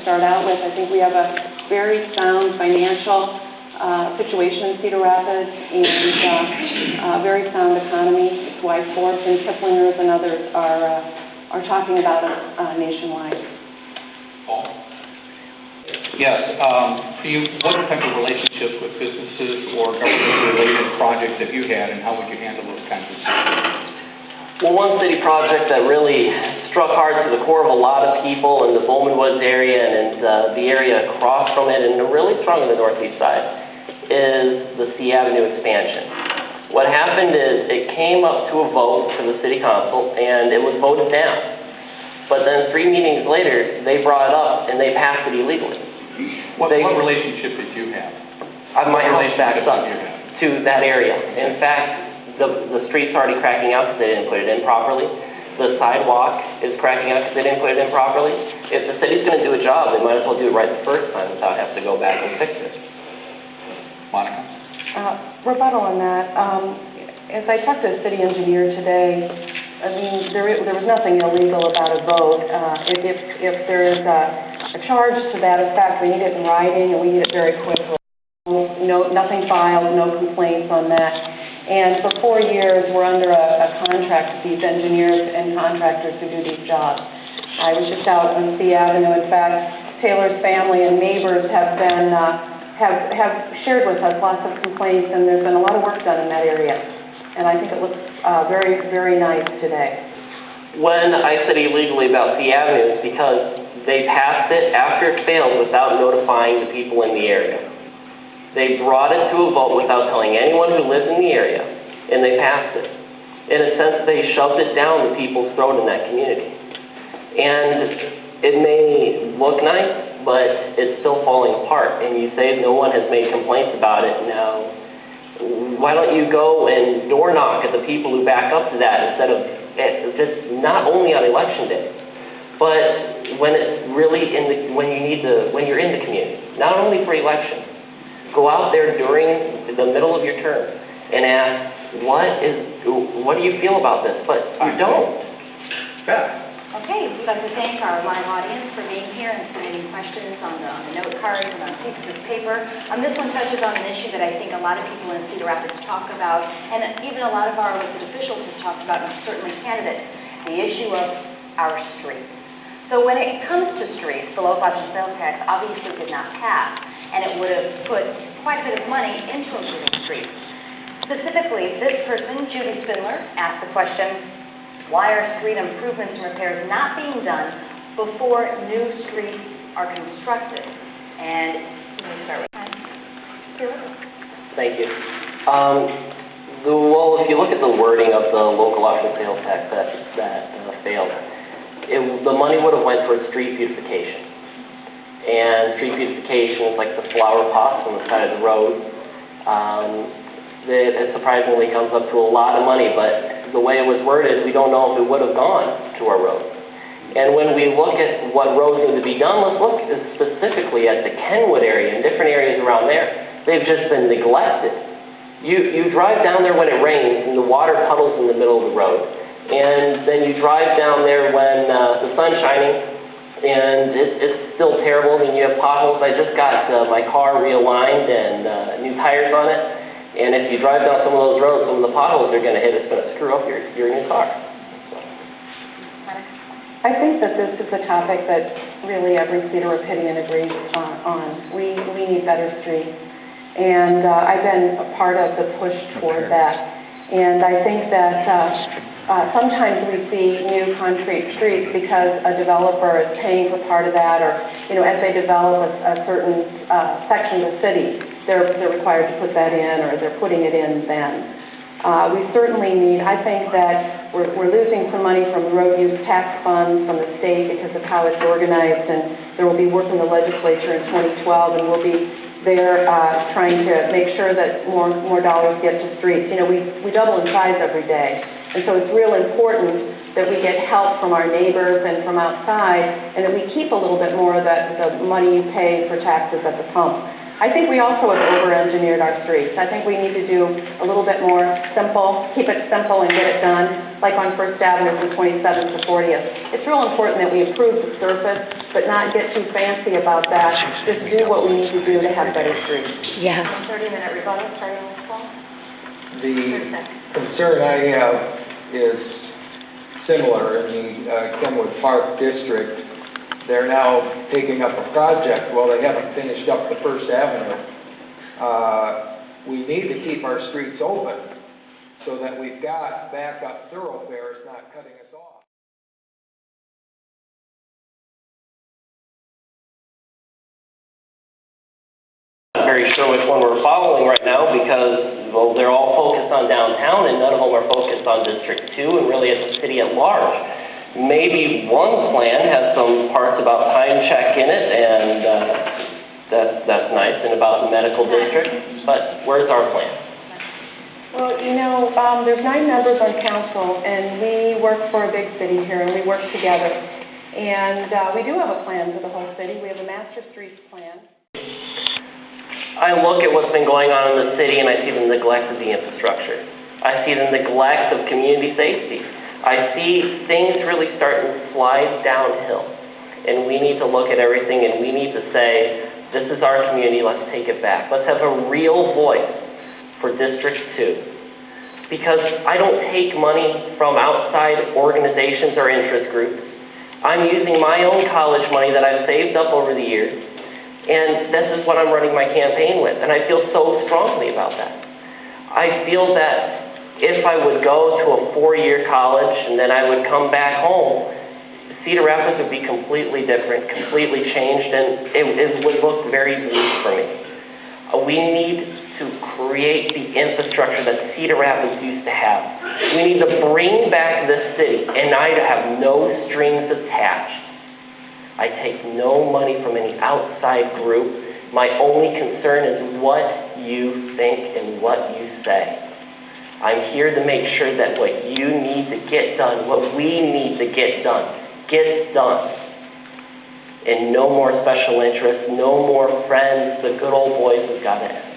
start out with. I think we have a very sound financial situation in Cedar Rapids and a very sound economy. It's why Forbes and Kiplinger's and others are talking about it nationwide. Paul? Yes. For you, what type of relationships with businesses or government-related projects have you had, and how would you handle those kinds of situations? Well, one city project that really struck hard to the core of a lot of people in the Bowman Woods area and the area across from it, and really strong in the northeast side, is the C Avenue expansion. What happened is it came up to a vote for the city council, and it was voted down. But then 3 meetings later, they brought it up, and they passed it illegally. What relationship did you have? My house backs up to that area. In fact, the street's already cracking out because they didn't put it in properly. The sidewalk is cracking out because they didn't put it in properly. If the city's going to do a job, they might as well do it right the first time without having to go back and fix it. Monica? Rebuttal on that. As I talked to the city engineer today, I mean, there was nothing illegal about a vote. If there is a charge to that effect, we need it in writing and we need it very quickly. Nothing filed, no complaints on that. And for 4 years, we're under a contract with these engineers and contractors who do these jobs. I was just out on C Avenue. In fact, Taylor's family and neighbors have been have shared with us lots of complaints, and there's been a lot of work done in that area. And I think it looks very, very nice today. When I said illegally about C Avenue, it's because they passed it after it failed without notifying the people in the area. They brought it to a vote without telling anyone who lives in the area, and they passed it. In a sense, they shoved it down the people's throat in that community. And it may look nice, but it's still falling apart. And you say no one has made complaints about it. Now, why don't you go and door knock at the people who back up to that instead of just not only on election day, but when it's really when you're in the community, not only for elections. Go out there during the middle of your term and ask, what do you feel about this? But you don't. Okay, we'd like to thank our live audience for being here and submitting questions on the note cards and on pieces of paper. This one touches on an issue that I think a lot of people in Cedar Rapids talk about, and even a lot of our elected officials have talked about, and certainly candidates, the issue of our streets. So when it comes to streets, the local option sales tax obviously did not pass, and it would have put quite a bit of money into improving streets. Specifically, this person, Judy Spindler, asked the question, why are street improvements and repairs not being done before new streets are constructed? And let me start with Thank you. Well, if you look at the wording of the local option sales tax that failed, the money would have went towards street beautification. And street beautification is like the flower pots on the side of the road. It surprisingly comes up to a lot of money, but the way it was worded, we don't know if it would have gone to our roads. And when we look at what roads need to be done, let's look specifically at the Kenwood area and different areas around there. They've just been neglected. You drive down there when it rains and the water puddles in the middle of the road. And then you drive down there when the sun's shining, and it's still terrible. I mean, you have potholes. I just got my car realigned and new tires on it. And if you drive down some of those roads, some of the potholes are going to hit. It's going to screw up your new car. I think that this is a topic that really every Cedar Rapidian agrees on. We need better streets. And I've been a part of the push toward that. And I think that sometimes we see new concrete streets because a developer is paying for part of that, or as they develop a certain section of the city, they're required to put that in, or they're putting it in then. We certainly need. I think that we're losing some money from road use tax funds from the state because of how it's organized, and there will be work in the legislature in 2012, and we'll be there trying to make sure that more dollars get to streets. We double in size every day. And so it's real important that we get help from our neighbors and from outside, and that we keep a little bit more of the money you pay for taxes at the pump. I think we also have over-engineered our streets. I think we need to do a little bit more simple, keep it simple and get it done, like on First Avenue from 27th to 40th. It's real important that we improve the surface, but not get too fancy about that. Just do what we need to do to have better streets. Yeah. 30-minute rebuttal, starting with Paul. The concern I have is similar in the Kenwood Park District. They're now taking up a project, well, they haven't finished up the First Avenue. We need to keep our streets open so that we've got backup thoroughfares not cutting us off. Not very sure which one we're following right now because, well, they're all focused on downtown and none of them are focused on District 2 and really at the city at large. Maybe one plan has some parts about time check in it, and that's nice, and about the medical district, but where's our plan? Well, you know, there's 9 members on council, and we work for a big city here, and we work together. And we do have a plan for the whole city. We have a master streets plan. I look at what's been going on in the city, and I see the neglect of the infrastructure. I see the neglect of community safety. I see things really starting to slide downhill, and we need to look at everything and we need to say, this is our community, let's take it back. Let's have a real voice for District 2. Because I don't take money from outside organizations or interest groups. I'm using my own college money that I've saved up over the years, and this is what I'm running my campaign with, and I feel so strongly about that. I feel that if I would go to a 4-year college and then I would come back home, Cedar Rapids would be completely different, completely changed, and it would look very bleak for me. We need to create the infrastructure that Cedar Rapids used to have. We need to bring back this city, and I have no strings attached. I take no money from any outside group. My only concern is what you think and what you say. I'm here to make sure that what you need to get done, what we need to get done, gets done. And no more special interests, no more friends, the good old boys have got to end.